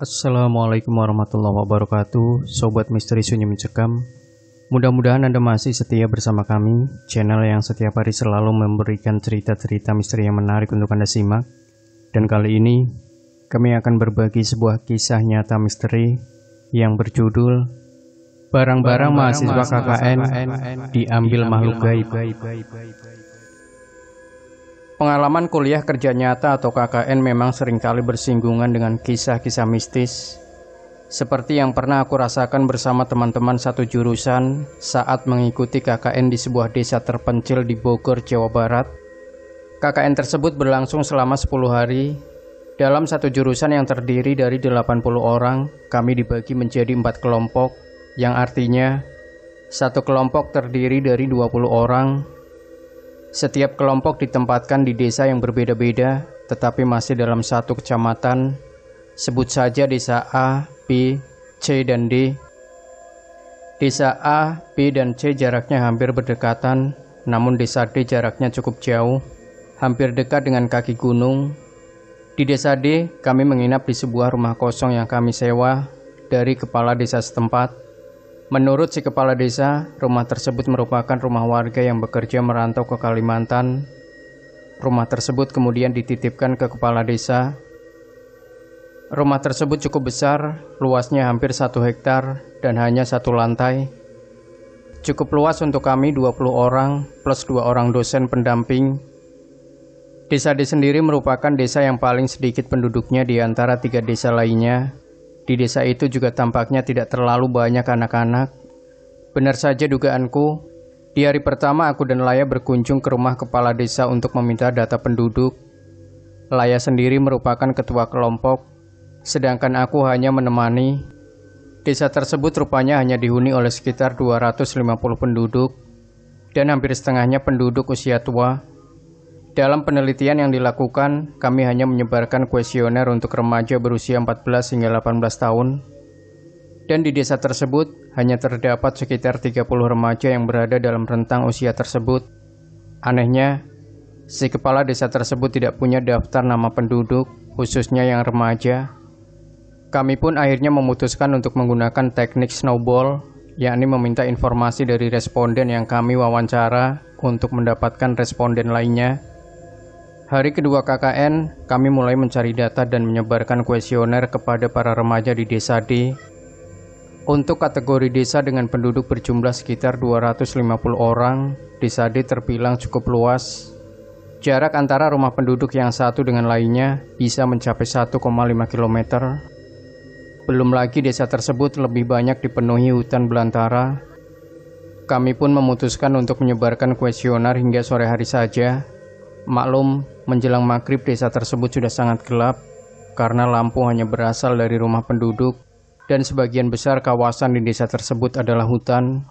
Assalamualaikum warahmatullahi wabarakatuh, Sobat Misteri Sunyi Mencekam. Mudah-mudahan Anda masih setia bersama kami, channel yang setiap hari selalu memberikan cerita-cerita misteri yang menarik untuk Anda simak. Dan kali ini, kami akan berbagi sebuah kisah nyata misteri yang berjudul Barang-barang mahasiswa KKN diambil makhluk gaib. Pengalaman kuliah kerja nyata atau KKN memang seringkali bersinggungan dengan kisah-kisah mistis, seperti yang pernah aku rasakan bersama teman-teman satu jurusan saat mengikuti KKN di sebuah desa terpencil di Bogor, Jawa Barat. KKN tersebut berlangsung selama 10 hari. Dalam satu jurusan yang terdiri dari 80 orang, kami dibagi menjadi 4 kelompok, yang artinya satu kelompok terdiri dari 20 orang. Setiap kelompok ditempatkan di desa yang berbeda-beda, tetapi masih dalam satu kecamatan. Sebut saja desa A, B, C, dan D. Desa A, B, dan C jaraknya hampir berdekatan, namun desa D jaraknya cukup jauh, hampir dekat dengan kaki gunung. Di desa D, kami menginap di sebuah rumah kosong yang kami sewa dari kepala desa setempat. Menurut si kepala desa, rumah tersebut merupakan rumah warga yang bekerja merantau ke Kalimantan. Rumah tersebut kemudian dititipkan ke kepala desa. Rumah tersebut cukup besar, luasnya hampir 1 hektar dan hanya 1 lantai. Cukup luas untuk kami 20 orang plus 2 orang dosen pendamping. Desa D sendiri merupakan desa yang paling sedikit penduduknya di antara 3 desa lainnya. Di desa itu juga tampaknya tidak terlalu banyak anak-anak. Benar saja dugaanku, di hari pertama aku dan Laya berkunjung ke rumah kepala desa untuk meminta data penduduk. Laya sendiri merupakan ketua kelompok, sedangkan aku hanya menemani. Desa tersebut rupanya hanya dihuni oleh sekitar 250 penduduk, dan hampir setengahnya penduduk usia tua. Dalam penelitian yang dilakukan, kami hanya menyebarkan kuesioner untuk remaja berusia 14 hingga 18 tahun. Dan di desa tersebut, hanya terdapat sekitar 30 remaja yang berada dalam rentang usia tersebut. Anehnya, si kepala desa tersebut tidak punya daftar nama penduduk, khususnya yang remaja. Kami pun akhirnya memutuskan untuk menggunakan teknik snowball, yakni meminta informasi dari responden yang kami wawancara untuk mendapatkan responden lainnya. Hari kedua KKN, kami mulai mencari data dan menyebarkan kuesioner kepada para remaja di desa D. Untuk kategori desa dengan penduduk berjumlah sekitar 250 orang, desa D terbilang cukup luas. Jarak antara rumah penduduk yang satu dengan lainnya bisa mencapai 1,5 km. Belum lagi desa tersebut lebih banyak dipenuhi hutan belantara. Kami pun memutuskan untuk menyebarkan kuesioner hingga sore hari saja. Maklum, menjelang maghrib desa tersebut sudah sangat gelap karena lampu hanya berasal dari rumah penduduk dan sebagian besar kawasan di desa tersebut adalah hutan.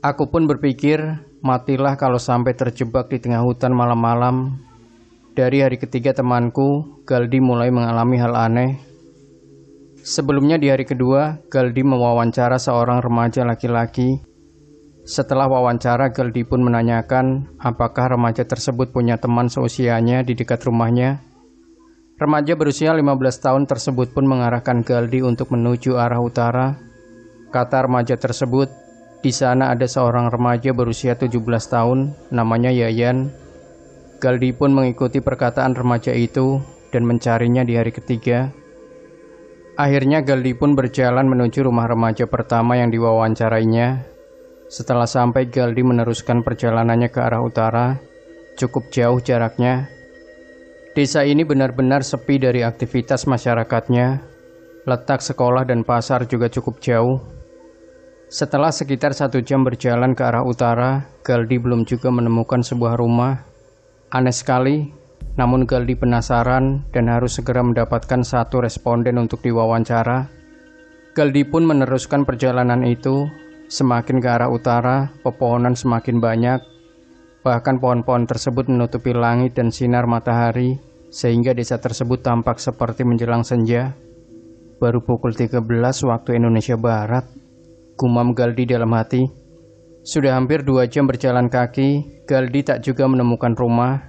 Aku pun berpikir, matilah kalau sampai terjebak di tengah hutan malam-malam. Dari hari ketiga temanku, Galdi mulai mengalami hal aneh. Sebelumnya di hari kedua, Galdi mewawancara seorang remaja laki-laki. Setelah wawancara, Galdi pun menanyakan apakah remaja tersebut punya teman seusianya di dekat rumahnya. Remaja berusia 15 tahun tersebut pun mengarahkan Galdi untuk menuju arah utara. Kata remaja tersebut, di sana ada seorang remaja berusia 17 tahun, namanya Yayan. Galdi pun mengikuti perkataan remaja itu dan mencarinya di hari ketiga. Akhirnya Galdi pun berjalan menuju rumah remaja pertama yang diwawancarainya. Setelah sampai, Galdi meneruskan perjalanannya ke arah utara. Cukup jauh jaraknya. Desa ini benar-benar sepi dari aktivitas masyarakatnya. Letak sekolah dan pasar juga cukup jauh. Setelah sekitar 1 jam berjalan ke arah utara, Galdi belum juga menemukan sebuah rumah. Aneh sekali, namun Galdi penasaran dan harus segera mendapatkan satu responden untuk diwawancara. Galdi pun meneruskan perjalanan itu. Semakin ke arah utara, pepohonan semakin banyak. Bahkan pohon-pohon tersebut menutupi langit dan sinar matahari, sehingga desa tersebut tampak seperti menjelang senja. Baru pukul 13 waktu Indonesia Barat, gumam Galdi dalam hati. Sudah hampir 2 jam berjalan kaki, Galdi tak juga menemukan rumah.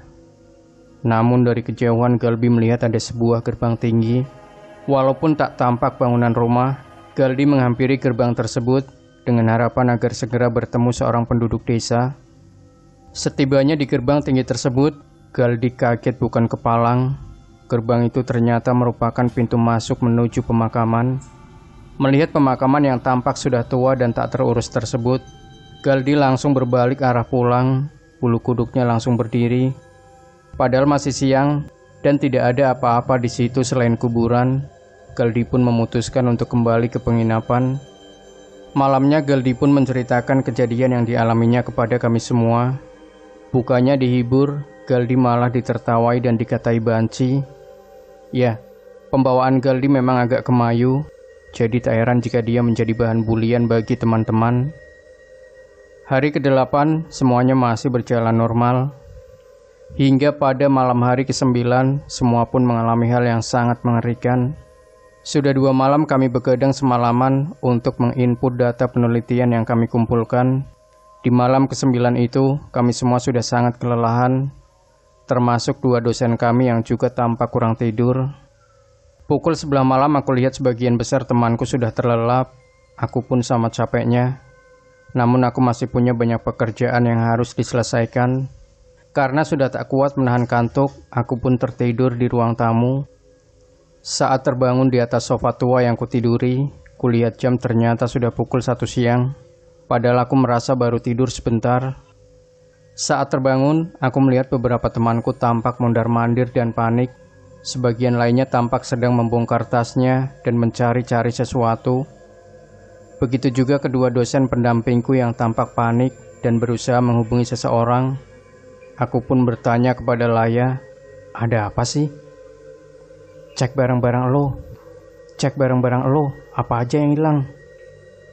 Namun dari kejauhan Galbi melihat ada sebuah gerbang tinggi. Walaupun tak tampak bangunan rumah, Galdi menghampiri gerbang tersebut dengan harapan agar segera bertemu seorang penduduk desa. Setibanya di gerbang tinggi tersebut, Galdi kaget bukan kepalang. Gerbang itu ternyata merupakan pintu masuk menuju pemakaman. Melihat pemakaman yang tampak sudah tua dan tak terurus tersebut, Galdi langsung berbalik arah pulang. Bulu kuduknya langsung berdiri. Padahal masih siang dan tidak ada apa-apa di situ selain kuburan. Galdi pun memutuskan untuk kembali ke penginapan. Malamnya Galdi pun menceritakan kejadian yang dialaminya kepada kami semua. Bukannya dihibur, Galdi malah ditertawai dan dikatai banci. Ya, pembawaan Galdi memang agak kemayu, jadi tak heran jika dia menjadi bahan bulian bagi teman-teman. Hari ke-8 semuanya masih berjalan normal. Hingga pada malam hari ke-9 semua pun mengalami hal yang sangat mengerikan. Sudah 2 malam kami begadang semalaman untuk menginput data penelitian yang kami kumpulkan. Di malam ke-9 itu kami semua sudah sangat kelelahan, termasuk 2 dosen kami yang juga tampak kurang tidur. Pukul 11 malam aku lihat sebagian besar temanku sudah terlelap. Aku pun sama capeknya. Namun aku masih punya banyak pekerjaan yang harus diselesaikan. Karena sudah tak kuat menahan kantuk, aku pun tertidur di ruang tamu. Saat terbangun di atas sofa tua yang kutiduri, kulihat jam ternyata sudah pukul 1 siang. Padahal aku merasa baru tidur sebentar. Saat terbangun, aku melihat beberapa temanku tampak mondar-mandir dan panik. Sebagian lainnya tampak sedang membongkar tasnya dan mencari-cari sesuatu. Begitu juga kedua dosen pendampingku yang tampak panik dan berusaha menghubungi seseorang. Aku pun bertanya kepada Laya, "Ada apa sih?" Cek barang-barang lo, apa aja yang hilang?"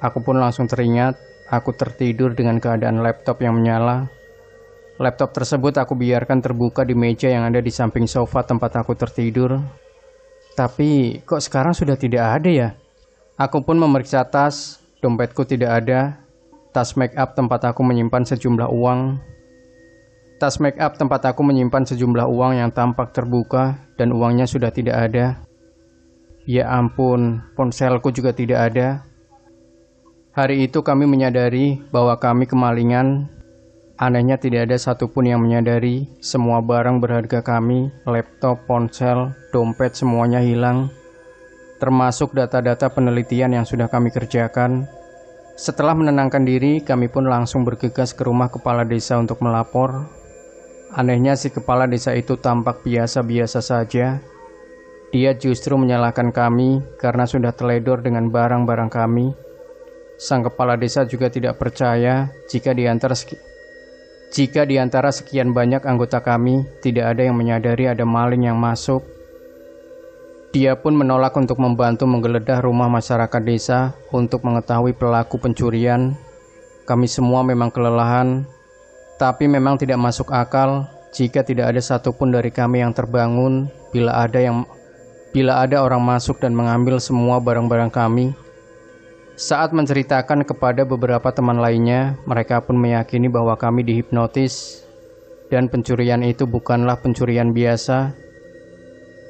Aku pun langsung teringat, aku tertidur dengan keadaan laptop yang menyala. Laptop tersebut aku biarkan terbuka di meja yang ada di samping sofa tempat aku tertidur. Tapi kok sekarang sudah tidak ada ya? Aku pun memeriksa tas, dompetku tidak ada. Tas make up tempat aku menyimpan sejumlah uang. Yang tampak terbuka dan uangnya sudah tidak ada. Ya ampun, ponselku juga tidak ada. Hari itu kami menyadari bahwa kami kemalingan. Anehnya tidak ada satupun yang menyadari. Semua barang berharga kami, laptop, ponsel, dompet semuanya hilang. Termasuk data-data penelitian yang sudah kami kerjakan. Setelah menenangkan diri, kami pun langsung bergegas ke rumah kepala desa untuk melapor. Anehnya si kepala desa itu tampak biasa-biasa saja. Dia justru menyalahkan kami karena sudah teledor dengan barang-barang kami. Sang kepala desa juga tidak percaya jika di antara sekian banyak anggota kami, tidak ada yang menyadari ada maling yang masuk. Dia pun menolak untuk membantu menggeledah rumah masyarakat desa untuk mengetahui pelaku pencurian. Kami semua memang kelelahan, tapi memang tidak masuk akal jika tidak ada satupun dari kami yang terbangun bila ada orang masuk dan mengambil semua barang-barang kami. Saat menceritakan kepada beberapa teman lainnya, mereka pun meyakini bahwa kami dihipnotis dan pencurian itu bukanlah pencurian biasa.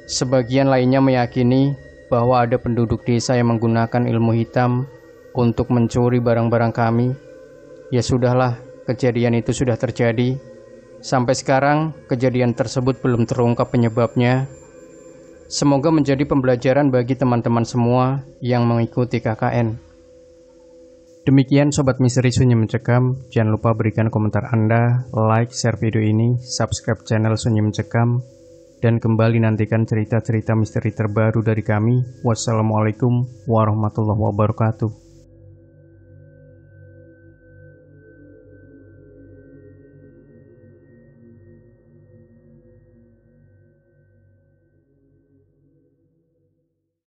Sebagian lainnya meyakini bahwa ada penduduk desa yang menggunakan ilmu hitam untuk mencuri barang-barang kami. Ya sudahlah, kejadian itu sudah terjadi. Sampai sekarang, kejadian tersebut belum terungkap penyebabnya. Semoga menjadi pembelajaran bagi teman-teman semua yang mengikuti KKN. Demikian Sobat Misteri Sunyi Mencekam. Jangan lupa berikan komentar Anda, like, share video ini, subscribe channel Sunyi Mencekam, dan kembali nantikan cerita-cerita misteri terbaru dari kami. Wassalamualaikum warahmatullahi wabarakatuh.